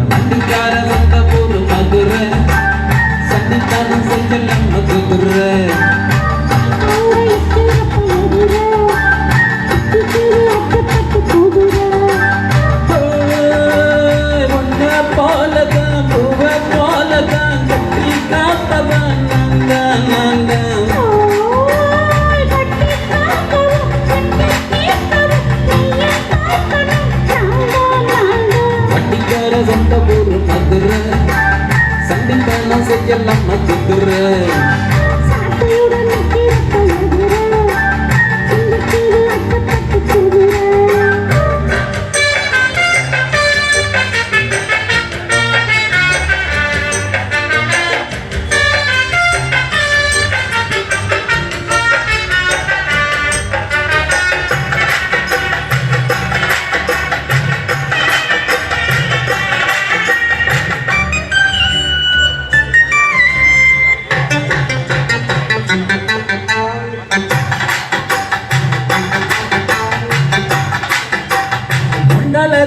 வண்டிக்கார சொந்த ஊரு மதுரை சண்டித்தானம் செஞ்சலம் மதுரை சொந்த ஊரு மதுரை சண்டித்தானம் செஞ்சலம் மதுரை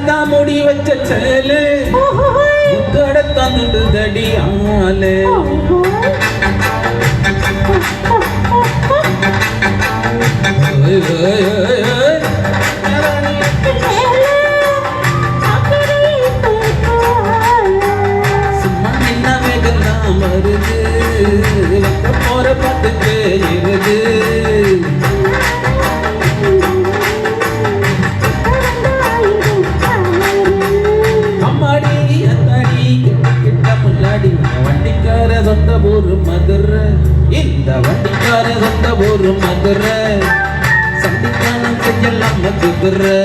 தான் முடி வச்ச சேலு கடத்தாண்டு தடி ஆளு சும்மா என்ன வேகம் தான் வருது போற பாட்டுக்கு இருது வண்டிக்கார சொந்த ஊரு மதுரை இந்த வண்டிக்கார சொந்த ஊரு மதுரை சண்டித்தானம் செஞ்சலாம் மதுரை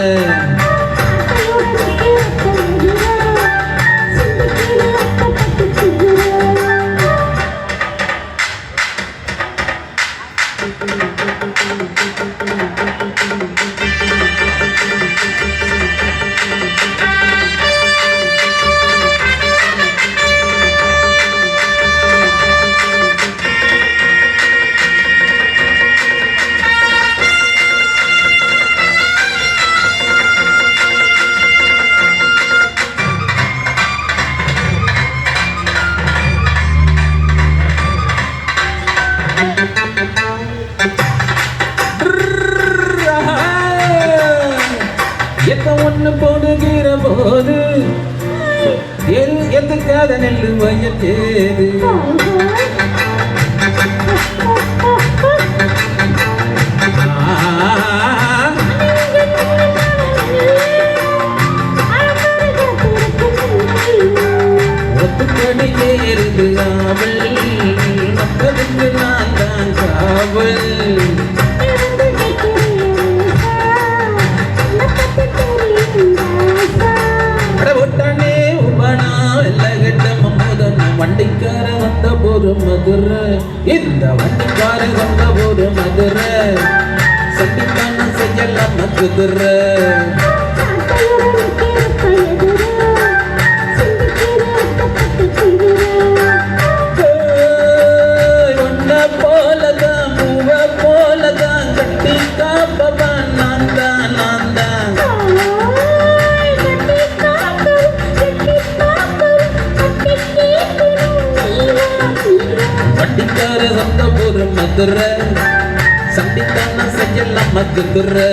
ஒண்ணு போடுகிற போது எதுக்காத நெல்லு வயத்தேது ஒத்துக்கடி ஏறுது ஆவல் மற்றதுக்கு நான் தான் காவல் வண்டிக்கார வந்த போரு மதுரை இந்த வண்டிக்கார வந்த போரு மதுரை சண்டித்தானம் செஞ்சலாம் மதுரை ஒன்ன போலதான் பூவ போலதான் கட்டி காப்பவன் நான் தான் நான் தான் வண்டிக்கார சொந்த ஊரு மதுரை சண்டித்தானம் செஞ்சலாம் மதுரை